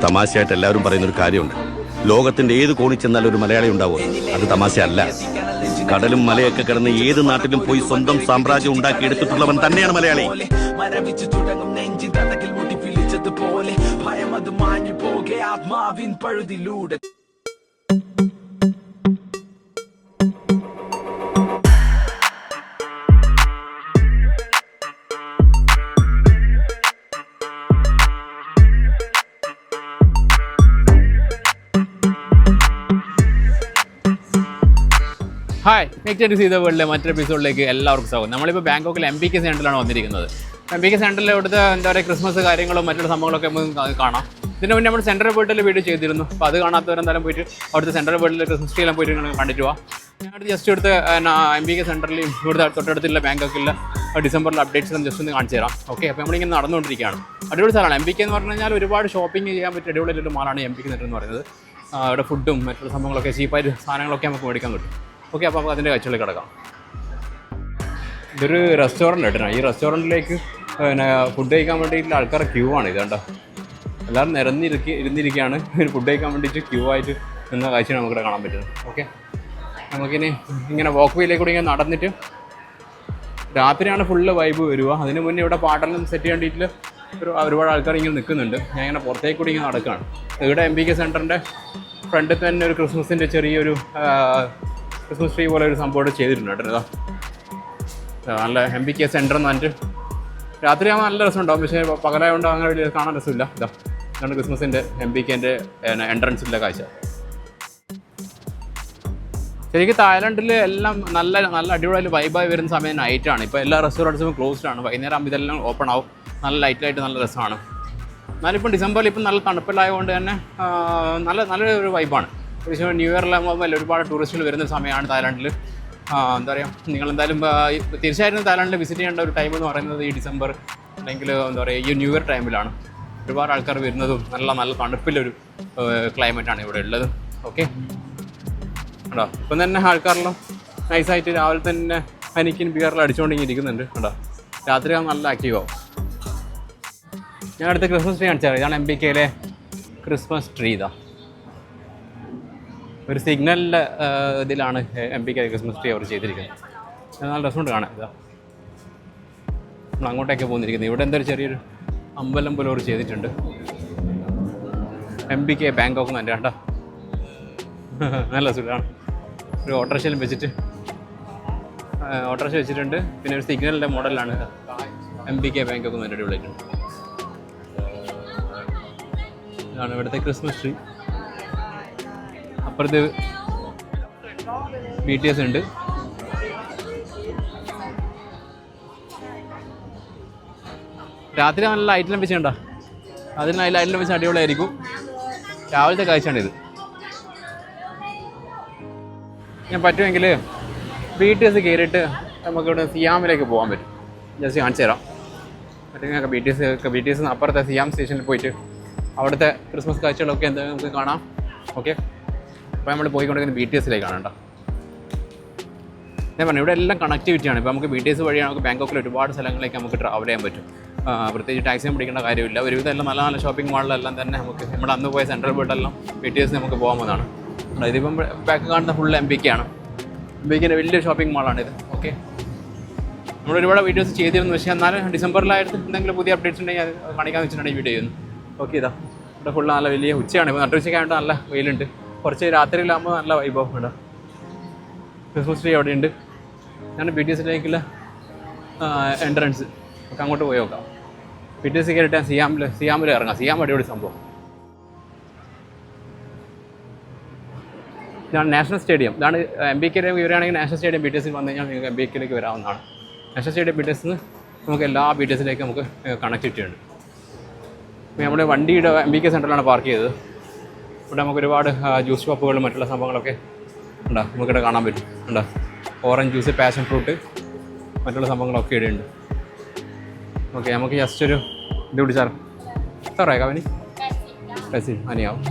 തമാശയായിട്ട് എല്ലാവരും പറയുന്നൊരു കാര്യമുണ്ട്. ലോകത്തിന്റെ ഏത് കോണിൽ ചെന്നാലും ഒരു മലയാളി ഉണ്ടാവും. അത് തമാശയല്ല. കടലും മലയൊക്കെ കിടന്ന് ഏത് നാട്ടിലും പോയി സ്വന്തം സാമ്രാജ്യം ഉണ്ടാക്കിയെടുത്തിട്ടുള്ളവൻ തന്നെയാണ് മലയാളി. മരവിച്ചു തുടങ്ങും നെഞ്ചിൻ തടകിൽ മുടി വിളിച്ചതുപോലെ ഭയം അത് മാഞ്ഞു പോകെ ആത്മാവിൻ പഴുതിലൂടെ. ഹായ്, നെക്സ്റ്റ് സീത വേൾഡിലെ മറ്റൊരു എപ്പിസോഡിലേക്ക് എല്ലാവർക്കും സ്വാഗതം. നമ്മളിപ്പോൾ ബാങ്കോക്കിൽ MBK സെൻറ്ററിലാണ് വന്നിരിക്കുന്നത്. MBK സെൻറ്ററിൽ ഇവിടുത്തെ എന്താ പറയുക ക്രിസ്മസ് കാര്യങ്ങളും മറ്റുള്ള സംഭവങ്ങളൊക്കെ നമുക്ക് കാണാം. ഇതിന് മുന്നേ നമ്മൾ സെൻട്രൽ വേൾഡിൽ വീഡിയോ ചെയ്തിരുന്നു. അപ്പോൾ അത് കാണാത്തവരെന്തായാലും പോയിട്ട് അവിടുത്തെ സെൻട്രൽ വേൾഡിൽ ക്രിസ്മസ് ട്രീ എല്ലാം പോയിട്ട് കണ്ടിട്ട് പോവാം. ഞങ്ങളുടെ ജസ്റ്റ് എടുത്ത് MBK സെൻറ്ററിലും ഇവിടുത്തെ തൊട്ടടുത്തുള്ള ബാങ്കോക്കിലെ ഡിസംബറിൽ അപ്ഡേറ്റ്സ് ജസ്റ്റ് ഒന്ന് കാണിച്ചു തരാം. ഓക്കെ, അപ്പോൾ നമ്മളിങ്ങനെ നടന്നുകൊണ്ടിരിക്കുകയാണ്. അടിപൊളി സ്ഥലമാണ് MBK എന്ന് പറഞ്ഞു കഴിഞ്ഞാൽ. ഒരുപാട് ഷോപ്പിംഗ് ചെയ്യാൻ പറ്റിയ അടിപൊളിയൊരു മാളാണ് MBK സെൻറ്റർ എന്ന് പറയുന്നത്. ഇവിടെ ഫുഡും മറ്റുള്ള സംഭവങ്ങളൊക്കെ ചീപ്പായിട്ട് സാധനങ്ങളൊക്കെ നമുക്ക് മേടിക്കാൻ പറ്റും. ഓക്കെ, അപ്പോൾ നമുക്ക് അതിൻ്റെ കാഴ്ചകളിൽ കിടക്കാം. ഇതൊരു റെസ്റ്റോറൻറ്റ് കേട്ടോ. ഈ റെസ്റ്റോറൻറ്റിലേക്ക് പിന്നെ ഫുഡ് കഴിക്കാൻ വേണ്ടിയിട്ടുള്ള ആൾക്കാരുടെ ക്യൂ ആണ് ഇത് കേട്ടോ. എല്ലാവരും ഇരുന്നിരിക്കുകയാണ്. ഫുഡ് കഴിക്കാൻ വേണ്ടിയിട്ട് ക്യൂ ആയിട്ട് നിന്ന കാഴ്ചയാണ് നമുക്കിവിടെ കാണാൻ പറ്റുന്നത്. ഓക്കെ, നമുക്കിനി ഇങ്ങനെ വാക്ക് വേയിലേക്ക് കൂടി ഇങ്ങനെ നടന്നിട്ട് രാത്രിയാണ് ഫുള്ള് വൈബ് വരിക. അതിന് മുന്നേ ഇവിടെ പാട്ടെല്ലാം സെറ്റ് ചെയ്യേണ്ടിയിട്ട് ഒരുപാട് ആൾക്കാർ ഇങ്ങനെ നിൽക്കുന്നുണ്ട്. ഞാൻ ഇങ്ങനെ പുറത്തേക്ക് കൂടി ഇങ്ങനെ നടക്കുകയാണ്. ഇവിടെ MBK സെൻറ്ററിൻ്റെ ഫ്രണ്ടിൽ തന്നെ ഒരു ക്രിസ്മസിൻ്റെ ചെറിയൊരു ക്രിസ്മസ് ട്രീ പോലെ ഒരു സംഭവം ചെയ്തിട്ടുണ്ട് കേട്ടോ. നല്ല MBK സെൻറ്റർ എന്ന് പറഞ്ഞിട്ട് രാത്രിയാകുമ്പോൾ നല്ല രസമുണ്ടാകും. പക്ഷേ പകലായതുകൊണ്ട് അങ്ങനെ വലിയ കാണാൻ രസമില്ല. ഇതാണ് ക്രിസ്മസിൻ്റെ MBKൻ്റെ എൻട്രൻസിൻ്റെ കാഴ്ച. ശരിക്കും തായ്ലൻഡിൽ എല്ലാം നല്ല അടിപൊളി വൈബായി വരുന്ന സമയം നൈറ്റാണ്. ഇപ്പോൾ എല്ലാ റെസ്റ്റോറൻറ്റ്സും ക്ലോസ്ഡ് ആണ്. വൈകുന്നേരം ആകുമ്പോൾ ഇതെല്ലാം ഓപ്പൺ ആവും. നല്ല ലൈറ്റായിട്ട് നല്ല രസമാണ്. എന്നാലിപ്പം ഡിസംബറിൽ ഇപ്പം നല്ല തണുപ്പിലായതുകൊണ്ട് തന്നെ നല്ലൊരു വൈബാണ്. ന്യൂ ഇയറിലാകുമ്പോൾ ഒരുപാട് ടൂറിസ്റ്റുകൾ വരുന്ന സമയമാണ് തായ്ലാൻഡിൽ. എന്താ പറയുക, നിങ്ങളെന്തായാലും തീർച്ചയായിട്ടും തായ്ലാൻഡിൽ വിസിറ്റ് ചെയ്യേണ്ട ഒരു ടൈം എന്ന് പറയുന്നത് ഈ ഡിസംബർ അല്ലെങ്കിൽ എന്താ പറയുക ഈ ന്യൂ ഇയർ ടൈമിലാണ്. ഒരുപാട് ആൾക്കാർ വരുന്നതും നല്ല തണുപ്പിലൊരു ക്ലൈമറ്റാണ് ഇവിടെ ഉള്ളത്. ഓക്കെ കേട്ടോ. ഇപ്പം തന്നെ ആൾക്കാരെല്ലാം നൈസായിട്ട് രാവിലെ തന്നെ ഹനിക്കിൻ ബിയറിൽ അടിച്ചുകൊണ്ടിരിക്കുന്നുണ്ട് കേട്ടോ. രാത്രി നല്ല ആക്റ്റീവ് ആവും. ഞാൻ അടുത്ത ക്രിസ്മസ് ട്രീ കാണിച്ചാൽ ഇതാണ് MBKയിലെ ക്രിസ്മസ് ട്രീ. ഒരു സിഗ്നലിൻ്റെ ഇതിലാണ് MBK ക്രിസ്മസ് ട്രീ അവർ ചെയ്തിരിക്കുന്നത്. നല്ല രസമുണ്ട് കാണാൻ. നമ്മൾ അങ്ങോട്ടേക്ക് പോകുന്നിരിക്കുന്നത്. ഇവിടെ എന്തൊരു ചെറിയൊരു അമ്പലം പോലെ അവർ ചെയ്തിട്ടുണ്ട്. MBK ബാങ്കോക്ക് എന്ന് കേട്ടോ. നല്ല സുഖമാണ്. ഒരു ഓട്ടോറിക്ഷയിലും ഓട്ടോറിക്ഷ വെച്ചിട്ടുണ്ട്. പിന്നെ ഒരു സിഗ്നലിൻ്റെ മോഡലാണ് MBK ബാങ്കോക്ക് എന്ന് അടിപൊളിയായിട്ടുണ്ട്. ഇതാണ് ഇവിടുത്തെ ക്രിസ്മസ് ട്രീ. അപ്പുറത്ത് BTS ഉണ്ട്. രാത്രി നല്ല ലൈറ്റെല്ലാം വെച്ചിട്ടുണ്ടോ? അതിന് ലൈറ്റെല്ലാം വെച്ച് അടിപൊളിയായിരിക്കും. രാവിലത്തെ കാഴ്ചയാണിത്. ഞാൻ പറ്റുമെങ്കിൽ BTS കയറിയിട്ട് നമുക്കിവിടെ സിയാമിലേക്ക് പോകാൻ പറ്റും. ജസ്റ്റ് കാണിച്ചു തരാം. പറ്റുമെങ്കിൽ BTS അപ്പുറത്തെ സിയാം സ്റ്റേഷനിൽ പോയിട്ട് അവിടുത്തെ ക്രിസ്മസ് കാഴ്ചകളൊക്കെ എന്താ നമുക്ക് കാണാം. ഓക്കെ, അപ്പോൾ നമ്മൾ പോയിക്കൊണ്ടിരിക്കുന്നത് BTSയിലേക്കാണ് കേട്ടോ. ഞാൻ പറഞ്ഞു ഇവിടെ എല്ലാം കണക്ടിവിറ്റിയാണ്. ഇപ്പോൾ നമുക്ക് BTS വഴിയാണ് നമുക്ക് ബാങ്കോക്കിൽ ഒരുപാട് സ്ഥലങ്ങളിലേക്ക് നമുക്ക് ട്രാവൽ ചെയ്യാൻ പറ്റും. പ്രത്യേകിച്ച് ടാക്സിയും പിടിക്കേണ്ട കാര്യമില്ല. ഒരുവിധം എല്ലാം നല്ല ഷോപ്പിംഗ് മാളിലെല്ലാം തന്നെ നമുക്ക് നമ്മുടെ അന്ന് പോയ സെൻട്രൽ വേൾഡെല്ലാം BTS നമുക്ക് പോകാവുന്നതാണ്. ഇതിപ്പം ബാക്ക് കാണുന്ന ഫുൾ MBK ആണ്. MBKൻ്റെ വലിയൊരു ഷോപ്പിംഗ് മാളാണിത്. ഓക്കെ, നമ്മൾ ഒരുപാട് വീഡിയോസ് ചെയ്തിരുന്നു. പക്ഷേ എന്നാലും ഡിസംബറിലായിട്ട് എന്തെങ്കിലും പുതിയ അപ്ഡേറ്റ്സ് ഉണ്ടെങ്കിൽ അത് കാണിക്കാമെന്ന് വെച്ചിട്ടുണ്ടെങ്കിൽ ഈ വീഡിയോ ചെയ്യുന്നു. ഓക്കെ, ഇവിടെ ഫുള്ള് നല്ല വലിയ ഉച്ചയാണ്. ഇപ്പോൾ നട്ടുച്ചയ്ക്കായിട്ട് നല്ല വെയിലുണ്ട്. കുറച്ച് രാത്രിയിലാകുമ്പോൾ നല്ല വൈഭവം ഉണ്ട്. ക്രിസ്മസ് ട്രീ അവിടെ ഉണ്ട്. ഞാൻ BTSയിലേക്കുള്ള എൻട്രൻസ് ഒക്കെ അങ്ങോട്ട് പോയി നോക്കാം. BTS കയറിയിട്ട് സിയാമിൽ ഇറങ്ങാം. സിയാം അടിപൊളി സംഭവം. ഇതാണ് നാഷണൽ സ്റ്റേഡിയം. ഇതാണ് MBKയിലേക്ക് വരികയാണെങ്കിൽ നാഷണൽ സ്റ്റേഡിയം BTSയിൽ വന്നു കഴിഞ്ഞാൽ നിങ്ങൾക്ക് MBKയിലേക്ക് വരാവുന്നതാണ്. നാഷണൽ സ്റ്റേഡിയം BTSന്ന് നമുക്ക് എല്ലാ BTSയിലേക്ക് നമുക്ക് കണക്റ്റിവിറ്റി ഉണ്ട്. നമ്മുടെ വണ്ടിയുടെ MBK സെൻറ്ററിലാണ് പാർക്ക് ചെയ്തത്. ഇവിടെ നമുക്ക് ഒരുപാട് ജ്യൂസ് ഷോപ്പുകളും മറ്റുള്ള സംഭവങ്ങളൊക്കെ ഉണ്ടോ നമുക്കിവിടെ കാണാൻ പറ്റും. ഉണ്ടോ ഓറഞ്ച് ജ്യൂസ്, പാഷൻ ഫ്രൂട്ട്, മറ്റുള്ള സംഭവങ്ങളൊക്കെ ഇവിടെ ഉണ്ട്. ഓക്കെ, നമുക്ക് ജസ്റ്റ് ഒരു ഇത് പിടിച്ചാൽ എത്ര കവനി പൈസ അനിയാവും.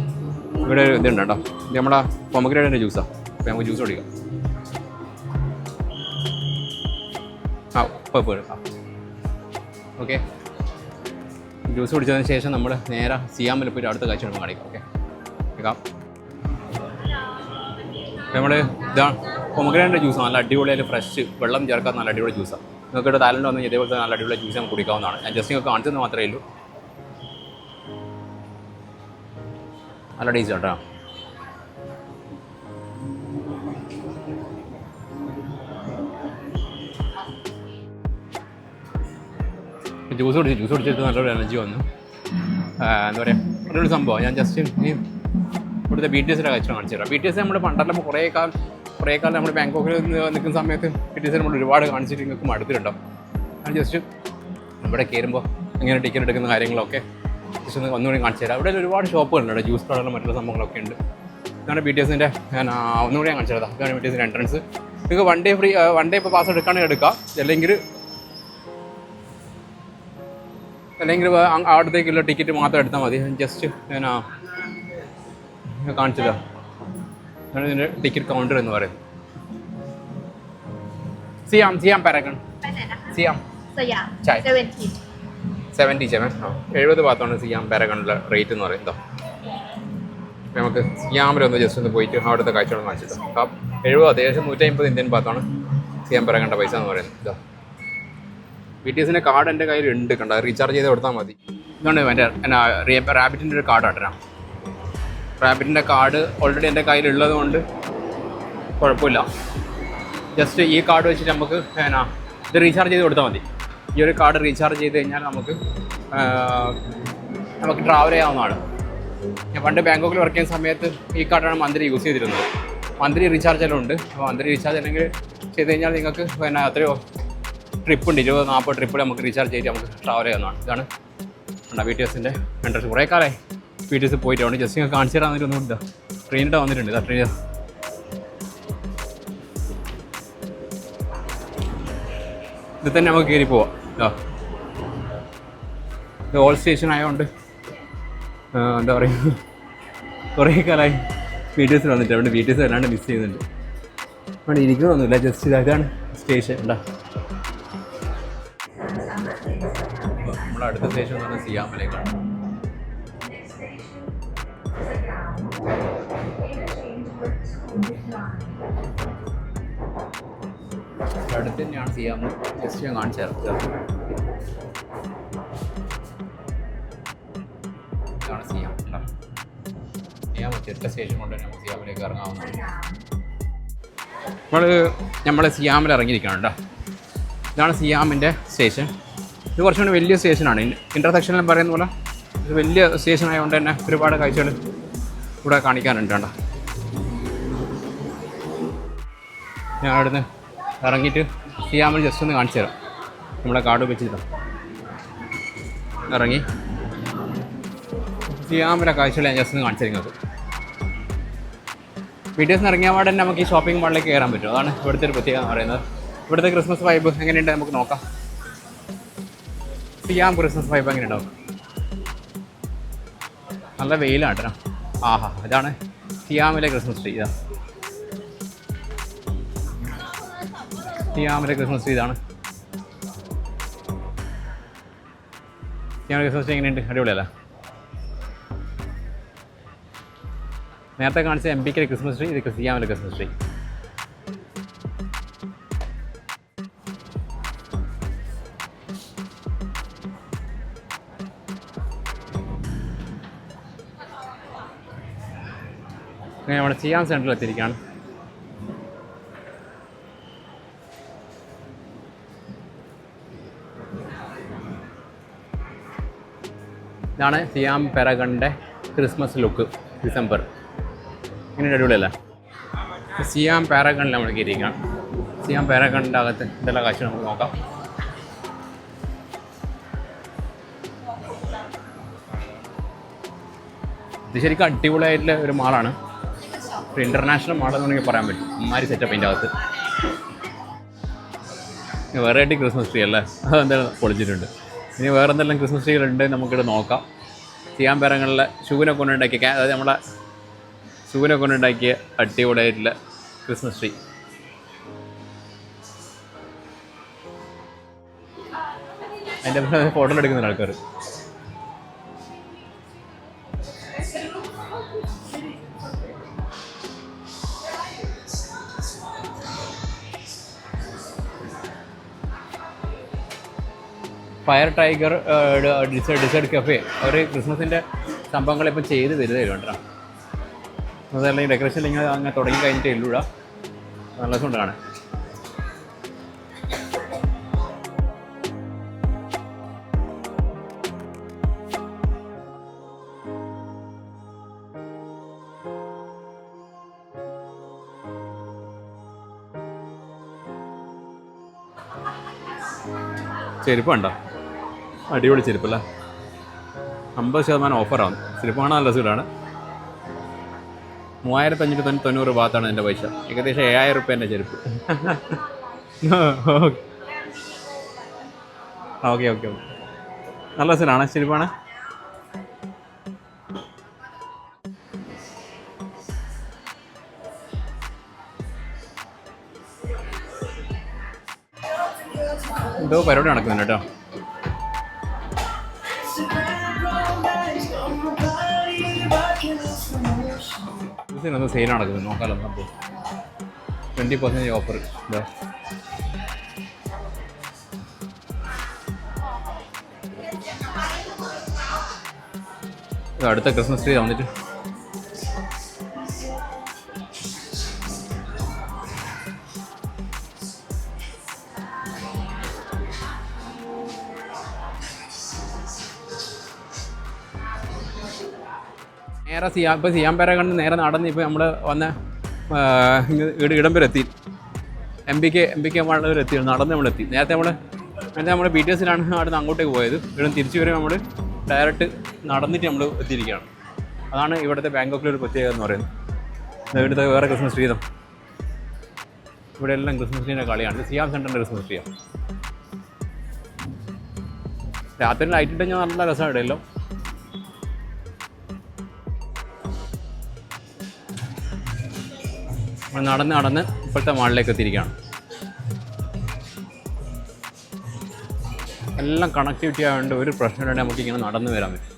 ഇവിടെ ഒരു ഇതുണ്ട് കേട്ടോ. ഇത് നമ്മുടെ പൊമഗ്രേഡിൻ്റെ ജ്യൂസാണ്. അപ്പോൾ നമുക്ക് ജ്യൂസ് കുടിക്കാം. ഇപ്പോൾ എടുക്കാം. ഓക്കെ, ജ്യൂസ് കുടിച്ചതിന് ശേഷം നമ്മൾ നേരെ സിയാമിൽ പോയിട്ട് അടുത്ത കാഴ്ച നമുക്ക് കാണിക്കാം. ഓക്കെ കേൾക്കാം. നമ്മൾ ഇതാണ് പൊമഗ്രാനൈറ്റ് ജ്യൂസ്, നല്ല അടിപൊളിയായിട്ട് ഫ്രഷ് വെള്ളം ചേർക്കാൻ നല്ല അടിപൊളി ജ്യൂസാണ്. നിങ്ങൾക്ക് ഇവിടെ തായ്ലൻഡ് വന്ന് ഇതേപോലത്തെ നല്ല അടിപൊളി ജ്യൂസ് നമുക്ക് കുടിക്കാവുന്നതാണ്. ഞാൻ ജസ്റ്റ് നിങ്ങൾക്ക് കാണിച്ചെന്ന് മാത്രമേ ഉള്ളൂ. നല്ല ടേസ്റ്റ് കേട്ടോ. ജ്യൂസ് കുടിച്ചിട്ട് നല്ലൊരു എനർജി വന്നു. എന്താ പറയുക, നല്ലൊരു സംഭവം. ഞാൻ ജസ്റ്റ് ഈ ഇവിടുത്തെ BTS കാഴ്ച കാണിച്ചു തരാം. BTS നമ്മൾ പണ്ടെല്ലാം കുറേ കാലം നമ്മൾ ബാങ്കോക്കിൽ നിൽക്കുന്ന സമയത്ത് BTS നമ്മൾ ഒരുപാട് കാണിച്ചിട്ട് നിങ്ങൾക്ക് മടുത്തിട്ടുണ്ടാവും. ഞാൻ ജസ്റ്റ് ഇവിടെ കയറുമ്പോൾ എങ്ങനെ ടിക്കറ്റ് എടുക്കുന്ന കാര്യങ്ങളൊക്കെ ജസ്റ്റ് ഒന്ന് ഒന്നുകൂടി കാണിച്ചു തരാം. ഇവിടെ ഒരുപാട് ഷോപ്പുകളുണ്ട്, ജ്യൂസ് കടകളും മറ്റുള്ള സംഭവങ്ങളൊക്കെ ഉണ്ട്. ഇതാണ് BTSൻ്റെ ഞാൻ ഒന്നുകൂടി ഞാൻ കാണിച്ചു തരാം. ഇതാണ് BTSൻ്റെ എൻട്രൻസ്. നിങ്ങൾക്ക് വൺ ഡേ ഇപ്പോൾ പാസ് എടുക്കുകയാണെങ്കിൽ എടുക്കാം, അല്ലെങ്കിൽ അവിടത്തേക്കുള്ള ടിക്കറ്റ് മാത്രം എടുത്താൽ മതി. ജസ്റ്റ് ഞാൻ കാണിച്ചു തരാം. ഇതാണ് ഇതിൻ്റെ ടിക്കറ്റ് കൗണ്ടർ എന്ന് പറയുന്നത്. സിയാം പാരഗൺ സിയാം ചായ 77 70 ഭാഗത്താണ് സിയാം പാരഗണിലെ റേറ്റ് എന്ന് പറയുന്നത്. നമുക്ക് സിയാമിലൊന്ന് ജസ്റ്റ് ഒന്ന് പോയിട്ട് അവിടുത്തെ കാഴ്ചകളൊന്ന് കാണിച്ചിട്ട് 70 അത്യാവശ്യം 150 ഇന്ത്യൻ ഭാഗത്താണ് സിയാം പാരഗണിൻ്റെ പൈസ എന്ന് പറയുന്നത്. ഇതാ BTSൻ്റെ കാർഡ് എൻ്റെ കയ്യിലുണ്ട്, കണ്ട റീചാർജ് ചെയ്ത് കൊടുത്താൽ മതി. ഇതാണ് എൻ്റെ റാബിറ്റിൻ്റെ ഒരു കാർഡ് ആട്ടോ. റാബിറ്റിൻ്റെ കാർഡ് ഓൾറെഡി എൻ്റെ കയ്യിലുള്ളത് കൊണ്ട് കുഴപ്പമില്ല. ജസ്റ്റ് ഈ കാർഡ് വെച്ചിട്ട് നമുക്ക് ഇത് റീചാർജ് ചെയ്ത് കൊടുത്താൽ മതി. ഈ ഒരു കാർഡ് റീചാർജ് ചെയ്ത് കഴിഞ്ഞാൽ നമുക്ക് ട്രാവൽ ചെയ്യാവുന്നതാണ്. ഞാൻ പണ്ട് ബാങ്കോക്കിൽ വർക്ക് ചെയ്യുന്ന സമയത്ത് ഈ കാർഡാണ് മന്ത്ലി യൂസ് ചെയ്തിരുന്നത്. മന്ത്ലി റീചാർജ് എല്ലാം ഉണ്ട്. അപ്പോൾ മന്ത്ലി റീചാർജ് അല്ലെങ്കിൽ ചെയ്ത് കഴിഞ്ഞാൽ നിങ്ങൾക്ക് എത്രയോ ട്രിപ്പുണ്ട്, 20-40 ട്രിപ്പിൽ നമുക്ക് റീചാർജ് ചെയ്തിട്ട് നമുക്ക് ട്രാവൽ ചെയ്യാവുന്നതാണ്. ഇതാണ് BTSൻ്റെ എൻട്രൻസ്. കുറേ കാലമായി BTS പോയിട്ടുണ്ട്. ജസ്റ്റ് നിങ്ങൾ കാണിച്ചു തരാൻ ഒന്നും ഇല്ല. ട്രെയിനിട്ട് വന്നിട്ടുണ്ട്. ഇതാ ട്രെയിൻ. ഇത് തന്നെ നമുക്ക് കയറി പോവാം. ഇത് ഓൾ സ്റ്റേഷൻ ആയതുകൊണ്ട് എന്താ പറയുക, കുറേ കാലമായി BTS വന്നിട്ട് അതുകൊണ്ട് BTS വല്ലാണ്ട് മിസ് ചെയ്യുന്നുണ്ട്. അവിടെ ഇരിക്കുന്നൊന്നുമില്ല, ജസ്റ്റ് ഇതാണ് സ്റ്റേഷൻ. ഉണ്ടോ, നമ്മുടെ അടുത്ത സ്റ്റേഷൻ എന്ന് പറഞ്ഞാൽ സിയാമിലേക്കാണ്. അടുത്ത് തന്നെയാണ് സിയാം. ജസ്റ്റ് ഞാൻ കാണിച്ചു തരാം. ഇതാണ് സിയാം. സിയാം ഒറ്റ സ്റ്റേഷൻ കൊണ്ട് തന്നെ നമുക്ക് സിയാമിലേക്ക് ഇറങ്ങാവുന്നതാണ്. നമ്മൾ സിയാമിൽ ഇറങ്ങിയിരിക്കണം കേട്ടോ. ഇതാണ് സിയാമിൻ്റെ സ്റ്റേഷൻ. ഇത് കുറച്ചുകൂടി വലിയ സ്റ്റേഷനാണ്. ഇൻ്റർസെക്ഷനിലും പറയുന്ന പോലെ ഇത് വലിയ സ്റ്റേഷൻ ആയതുകൊണ്ട് തന്നെ ഒരുപാട് കാഴ്ചകൾ ഇവിടെ കാണിക്കാനുണ്ട് കേട്ടോ. ഞാൻ അവിടുന്ന് ഇറങ്ങിയിട്ട് സിയാമിൽ ജസ്റ്റ് ഒന്ന് കാണിച്ചു തരാം. നമ്മളെ കാർഡ് വെച്ചിട്ട് ഇറങ്ങി സിയാമിലെ കാഴ്ചകൾ ഞാൻ ജസ്റ്റ് ഒന്ന് കാണിച്ചു തരുന്നത്. BTS ഇറങ്ങിയ പാടെ തന്നെ നമുക്ക് ഈ ഷോപ്പിംഗ് മാളിലേക്ക് കയറാൻ പറ്റും. അതാണ് ഇവിടുത്തെ ഒരു പ്രത്യേകത എന്ന് പറയുന്നത്. ഇവിടുത്തെ ക്രിസ്മസ് വൈബ് എങ്ങനെയുണ്ട് നമുക്ക് നോക്കാം. സിയാം ക്രിസ്മസ് വൈബ് എങ്ങനെയുണ്ടാവും? നല്ല വെയിലാണ് കേട്ടോ. ആഹാ, ഇതാണ് സിയാമിലെ ക്രിസ്മസ് ട്രീ. ഇതാ സിയാമിലെ ക്രിസ്മസ് ട്രീ. ഇതാണ് സിയാമിലെ ക്രിസ്മസ് ട്രീ. എങ്ങനെയുണ്ട്? അടിപൊളിയല്ല? നേരത്തെ കാണിച്ച MPK ക്രിസ്മസ് ട്രീ, ഇത് സിയാമിലെ ക്രിസ്മസ് ട്രീ. അങ്ങനെ നമ്മുടെ സിയാം സെൻറ്ററിൽ എത്തിയിരിക്കുകയാണ്. ഇതാണ് സിയാം പാരഗണിൻ്റെ ക്രിസ്മസ് ലുക്ക്. ഡിസംബർ ഇങ്ങനെ അടിപൊളിയല്ലേ? സിയാം പാരഗണിൽ നമ്മൾ കയറിയിരിക്കണം. സിയാം പാരഗണിൻ്റെ അകത്ത് ഇതെല്ലാം കാഴ്ച നമുക്ക് നോക്കാം. ഇത് ശരിക്കും അടിപൊളിയായിട്ടുള്ള ഒരു മാളാണ്. ഒരു ഇൻ്റർനാഷണൽ മാളെന്ന് വേണമെങ്കിൽ പറയാൻ പറ്റും. അമ്മാരി സെറ്റപ്പ് ഇതിൻ്റെ അകത്ത്. വെറൈറ്റി ക്രിസ്മസ് ട്രീ അല്ലേ? അതെന്തായാലും പൊളിച്ചിട്ടുണ്ട്. ഇനി വേറെ എന്തെല്ലാം ക്രിസ്മസ് ട്രീകളുണ്ട് നമുക്കിവിടെ നോക്കാം. സിയാം പാരഗണിലെ ഷൂവിനെ കൊണ്ടുണ്ടാക്കിയ, അതായത് നമ്മളെ ഷൂവിനെ കൊണ്ടുണ്ടാക്കിയ അടിപൊളിയായിട്ടുള്ള ക്രിസ്മസ് ട്രീ. അതിൻ്റെ ഫോട്ടോ എടുക്കുന്നുണ്ട് ആൾക്കാർ. ഫയർ ടൈഗർ ഡിസേർട്ട് കഫേ അവർ ക്രിസ്മസിൻ്റെ സംഭവങ്ങളിപ്പം ചെയ്ത് വരുന്നേ കേട്ടോ. അതല്ലെങ്കിൽ ഡെക്കറേഷൻ ഇങ്ങനെ അങ്ങനെ തുടങ്ങി കഴിഞ്ഞിട്ട് എല്ലൂടാ നല്ല രസമുണ്ട് കാണാൻ. ചെരുപ്പ് കണ്ടോ, അടിപൊളി ചെരുപ്പല്ല, 50% ഓഫറാണ്. ചെരുപ്പ് കാണാൻ നല്ല രസമാണ്. 3590 ഭാഗത്താണ് എൻ്റെ പൈസ, ഏകദേശം 7000 റുപ്യേൻ്റെ ചെരുപ്പ്. ഓക്കെ ഓക്കെ ഓക്കെ, നല്ല രസമാണ് ചെരുപ്പാണ്. എന്തോ പരിപാടി നടക്കുന്നുണ്ട് കേട്ടോ. ഇതിനൊന്ന് സെയിൽ നടക്കുന്നത് നോക്കാമല്ലോ. അപ്പോൾ 20% ഓഫർ. ഇതാ അടുത്ത ക്രിസ്മസ് ട്രീ വന്നിട്ട് നേരെ ഇപ്പോൾ സിയാംപേര കണ്ട് നേരെ നടന്ന് ഇപ്പോൾ നമ്മൾ വന്ന ഇടം വരെ എത്തി. എം പി കെ വരെ എത്തി, നടന്ന് നമ്മളെത്തി. നേരത്തെ നമ്മൾ BTS അവിടെ നിന്ന് അങ്ങോട്ടേക്ക് പോയത്. ഇവിടെ തിരിച്ചു വരെ നമ്മൾ ഡയറക്റ്റ് നടന്നിട്ട് നമ്മൾ എത്തിയിരിക്കുകയാണ്. അതാണ് ഇവിടുത്തെ ബാങ്കോക്കിലെ ഒരു പ്രത്യേകത എന്ന് പറയുന്നത്. ഇവിടുത്തെ വേറെ ക്രിസ്മസ് ട്രീ ഇവിടെ എല്ലാം ക്രിസ്മസ് ട്രീൻ്റെ കളിയാണ്. സിയാം സെൻറ്ററിൻ്റെ ക്രിസ്മസ് ട്രീയാണ്. രാത്രി ലൈറ്റ് ഇട്ട് ഞാൻ നല്ല രസമാണ് ഇവിടെയല്ലോ. നടന്ന് ഇപ്പോഴത്തെ മാളിലേക്ക് എത്തിയിരിക്കുകയാണ്. എല്ലാം കണക്ടിവിറ്റി ആയതുകൊണ്ട് ഒരു പ്രശ്നമില്ലാണ്ട് നമുക്കിങ്ങനെ നടന്നു വരാൻ പറ്റും.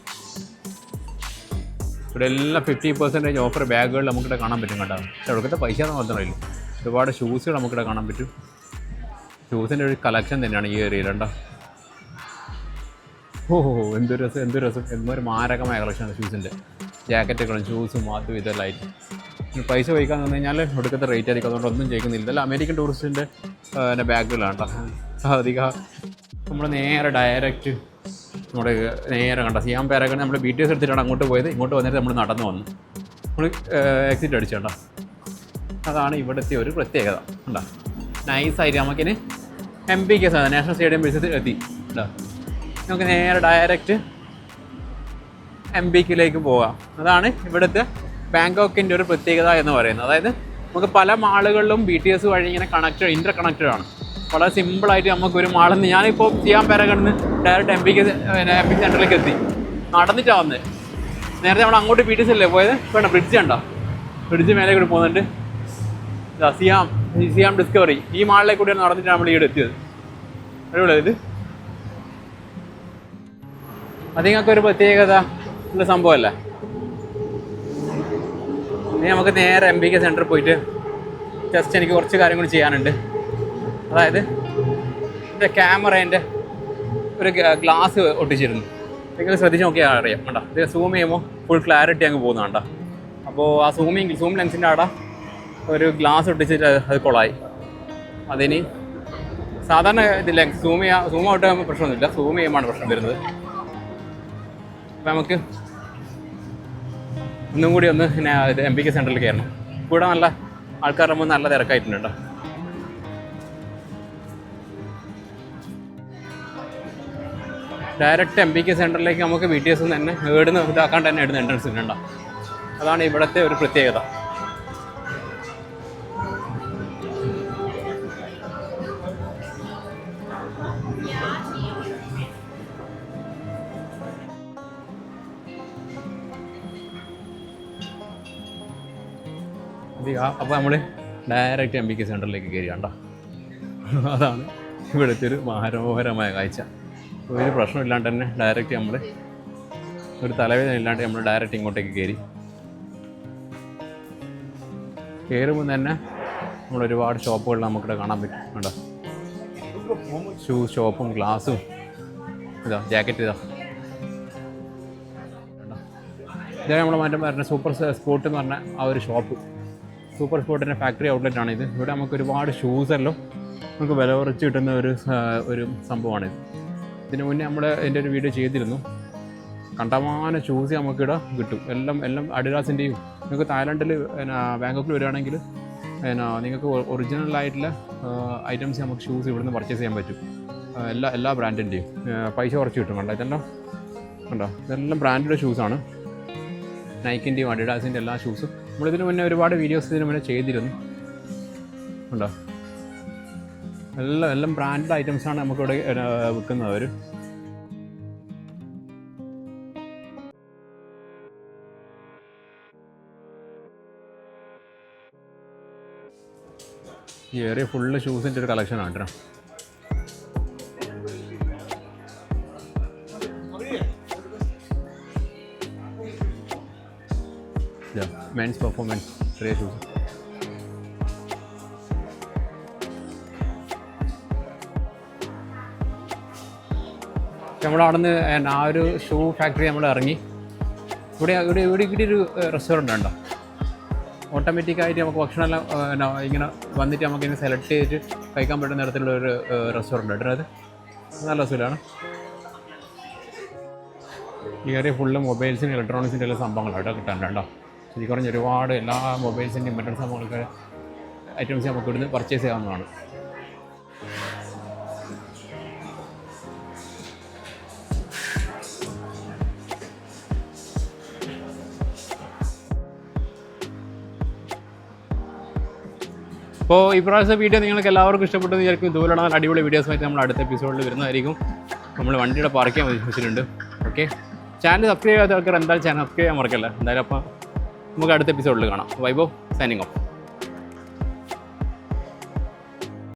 ഇവിടെ എല്ലാം 50% ഓഫർ ബാഗുകൾ നമുക്കിവിടെ കാണാൻ പറ്റും കേട്ടോ. പക്ഷേ അവിടുത്തെ പൈസ മാത്രമല്ല, ഒരുപാട് ഷൂസുകൾ നമുക്കിവിടെ കാണാൻ പറ്റും. ഷൂസിൻ്റെ ഒരു കളക്ഷൻ തന്നെയാണ് ഈ ഏരിയയിൽ കേട്ടോ. എന്തൊരു രസം എന്തൊരു മാരകമായ കളക്ഷനാണ് ഷൂസിൻ്റെ. ജാക്കറ്റുകളും ഷൂസും അതും ഇതെല്ലാം ആയിട്ട് പൈസ വഹിക്കാൻ തന്നു കഴിഞ്ഞാൽ ഒടുക്കത്തെ റേറ്റ് ആയിരിക്കും. അതുകൊണ്ട് ഒന്നും ചെയ്യുന്നില്ല. ഇതെല്ലാം അമേരിക്കൻ ടൂറിസ്റ്റിൻ്റെ ബാഗുകളാണ് കേട്ടോ. അധികം നമ്മൾ നേരെ ഡയറക്റ്റ് നമ്മുടെ നേരെ കണ്ട സിയാംപേരൊക്കെ നമ്മൾ BTS എടുത്തിട്ടാണ് അങ്ങോട്ട് പോയത്. ഇങ്ങോട്ട് വന്നിട്ട് നമ്മൾ നടന്നു വന്നു. നമ്മൾ എക്സിറ്റ് അടിച്ചു കേട്ടോ. അതാണ് ഇവിടുത്തെ ഒരു പ്രത്യേകത. ഉണ്ടോ നൈസായിട്ട് നമുക്കിന് MPK നാഷണൽ സ്റ്റേഡിയം പരിസരത്ത് എത്തി കേട്ടോ. നമുക്ക് നേരെ ഡയറക്റ്റ് MPKയിലേക്ക് പോകാം. അതാണ് ഇവിടുത്തെ ബാങ്കോക്കിൻ്റെ ഒരു പ്രത്യേകത എന്ന് പറയുന്നത്. അതായത് നമുക്ക് പല മാളുകളിലും BTS വഴി ഇങ്ങനെ ഇൻ്റർ കണക്റ്റഡ് ആണ്. വളരെ സിമ്പിളായിട്ട് നമുക്കൊരു മാളിൽ നിന്ന് ഞാനിപ്പോൾ സിയാംപേര കടന്ന് ഡയറക്റ്റ് MPK സെൻറ്ററിലേക്ക് എത്തി. നടന്നിട്ടാണ് വന്നത്. നേരത്തെ നമ്മൾ അങ്ങോട്ട് BTS അല്ലേ പോയത്. വേണ്ട ബ്രിഡ്ജ് ഉണ്ടോ, ബ്രിഡ്ജ് മേലെ കൂടി പോകുന്നുണ്ട്. സിയാം ഡിസ്കവറി ഈ മാളിലേക്ക് കൂടിയാണ് നടന്നിട്ട് നമ്മൾ ഇവിടെ എത്തിയത്. അടിപൊളിയാണ് ഇത്. അത് നിങ്ങൾക്കൊരു പ്രത്യേകത ഉള്ള സംഭവമല്ലേ. ഇനി നമുക്ക് നേരെ MPK സെൻറ്ററിൽ പോയിട്ട് ജസ്റ്റ് എനിക്ക് കുറച്ച് കാര്യം കൂടി ചെയ്യാനുണ്ട്. അതായത് എൻ്റെ ക്യാമറേൻ്റെ ഒരു ഗ്ലാസ് ഒട്ടിച്ചിരുന്നു. നിങ്ങൾ ശ്രദ്ധിച്ച് നോക്കിയാൽ അറിയാം കേട്ടോ. ഇത് സൂം ചെയ്യുമ്പോൾ ഫുൾ ക്ലാരിറ്റി അങ്ങ് പോകുന്നുണ്ടോ. അപ്പോൾ ആ സൂം ലെൻസിൻ്റെ അവിടെ ഒരു ഗ്ലാസ് ഒട്ടിച്ചിട്ട് അത് കൊളായി. അതിന് സാധാരണ ഇതില്ല, സൂം ഔട്ട് ആകുമ്പോൾ പ്രശ്നമൊന്നുമില്ല, സൂം ചെയ്യുമ്പോഴാണ് പ്രശ്നം വരുന്നത്. അപ്പോൾ നമുക്ക് ഒന്നും കൂടി ഒന്ന് ഇത് MPK സെൻറ്ററിൽ കയറണം. ഇവിടെ നല്ല ആൾക്കാരുടെ മുമ്പ് നല്ല തിരക്കായിട്ടുണ്ട് കേട്ടോ. ഡയറക്റ്റ് MPK സെൻറ്ററിലേക്ക് നമുക്ക് BTS തന്നെ ഏടുന്ന് ഇതാക്കാണ്ട് തന്നെ ഇടുന്ന എൻട്രൻസ് ഉണ്ട്. അതാണ് ഇവിടുത്തെ ഒരു പ്രത്യേകത. അപ്പോൾ നമ്മൾ ഡയറക്റ്റ് MPK സെൻറ്ററിലേക്ക് കയറി കണ്ടോ. അതാണ് ഇവിടുത്തെ ഒരു മനോഹരമായ കാഴ്ച. ഒരു പ്രശ്നമില്ലാണ്ട് തന്നെ ഡയറക്റ്റ് നമ്മൾ ഒരു തലവേദന ഇല്ലാണ്ട് നമ്മൾ ഡയറക്റ്റ് ഇങ്ങോട്ടേക്ക് കയറി. കയറുമ്പോൾ തന്നെ നമ്മളൊരുപാട് ഷോപ്പുകൾ നമുക്കിവിടെ കാണാൻ പറ്റും. കേട്ടോ, ഷൂസ് ഷോപ്പും ഗ്ലാസും ഇതാ ജാക്കറ്റ് ഇതാ. ഇതാണ് നമ്മൾ മാറ്റം പറഞ്ഞ സൂപ്പർ സ്പോർട്ട് എന്ന് പറഞ്ഞ ആ ഒരു ഷോപ്പ്. സൂപ്പർ സ്പോർട്ടിൻ്റെ ഫാക്ടറി ഔട്ട്ലെറ്റാണ് ഇത്. ഇവിടെ നമുക്ക് ഒരുപാട് ഷൂസെല്ലാം നമുക്ക് വില കുറച്ച് കിട്ടുന്ന ഒരു സംഭവമാണിത്. ഇതിന് മുന്നേ നമ്മൾ എൻ്റെ ഒരു വീഡിയോ ചെയ്തിരുന്നു. കണ്ടമാനം ഷൂസ് നമുക്കിവിടെ കിട്ടും. എല്ലാം അഡിഡാസിൻ്റെയും. നിങ്ങൾക്ക് തായ്ലൻഡിൽ ബാങ്കോക്കിൽ വരികയാണെങ്കിൽ നിങ്ങൾക്ക് ഒറിജിനലായിട്ടുള്ള ഐറ്റംസ് നമുക്ക് ഷൂസ് ഇവിടുന്ന് പർച്ചേസ് ചെയ്യാൻ പറ്റും. എല്ലാ ബ്രാൻഡിൻ്റെയും പൈസ കുറച്ച് കിട്ടും. കണ്ടോ ഇതെല്ലാം ബ്രാൻഡഡ് ഷൂസാണ്. നൈക്കിൻ്റെയും അഡിഡാസിൻ്റെ എല്ലാ ഷൂസും നമ്മളിതിന് മുന്നേ ഒരുപാട് വീഡിയോസ് ഇതിന് മുന്നേ ചെയ്തിരുന്നു. ഉണ്ടോ, എല്ലാം ബ്രാൻഡഡ് ഐറ്റംസാണ് നമുക്കിവിടെ വിൽക്കുന്നത്. അവർ ഈ ഏരിയ ഫുള്ള് ഷൂസിൻ്റെ ഒരു കളക്ഷനാണ് കേട്ടോ. മെൻസ് പെർഫോമൻസ് ചെറിയ ഷൂസ്. നമ്മളവിടെ നിന്ന് ആ ഒരു ഷൂ ഫാക്ടറി നമ്മൾ ഇറങ്ങി. ഇവിടെ ഒരു റെസ്റ്റോറൻ്റ് ഉണ്ടോ, ഓട്ടോമാറ്റിക്കായിട്ട് നമുക്ക് ഭക്ഷണമെല്ലാം ഇങ്ങനെ വന്നിട്ട് നമുക്കിങ്ങനെ സെലക്ട് ചെയ്തിട്ട് കഴിക്കാൻ പറ്റുന്ന തരത്തിലുള്ള ഒരു റെസ്റ്റോറൻ്റ് ഉണ്ട്. അത് നല്ല രസമാണ്. ഈ ഏരിയ ഫുള്ള് മൊബൈൽസിൻ്റെ ഇലക്ട്രോണിക്സിൻ്റെ എല്ലാ സംഭവങ്ങളായിട്ട് കിട്ടാനുണ്ടോ. ശരിക്കും പറഞ്ഞാൽ ഒരുപാട് എല്ലാ മൊബൈൽസിൻ്റെയും മറ്റൊരു സംഭവങ്ങളൊക്കെ ഐറ്റംസ് നമുക്ക് ഇവിടുന്ന് പർച്ചേസ് ചെയ്യാവുന്നതാണ്. അപ്പോൾ ഈ പ്രാവശ്യത്തെ വീഡിയോ നിങ്ങൾക്ക് എല്ലാവർക്കും ഇഷ്ടപ്പെട്ടെന്ന് വിചാരിക്കും. ഇതുപോലുള്ള അടിപൊളി വീഡിയോസുമായിട്ട് നമ്മൾ അടുത്ത എപ്പിസോഡിൽ വരുന്നതായിരിക്കും. നമ്മൾ വണ്ടിയുടെ പാർക്ക് ചെയ്യാൻ വെച്ചിട്ടുണ്ട്. ഓക്കെ, ചാനൽ സബ്സ്ക്രൈബ് ചെയ്യാത്ത ആൾക്കാർ എന്തായാലും ചാനൽ സബ്സ്ക്രൈബ് ചെയ്യാൻ മറക്കല്ല. എന്തായാലും അപ്പോൾ നമുക്ക് അടുത്ത എപ്പിസോഡിൽ കാണാം. വൈബോ സൈനിങ് ഓഫ്.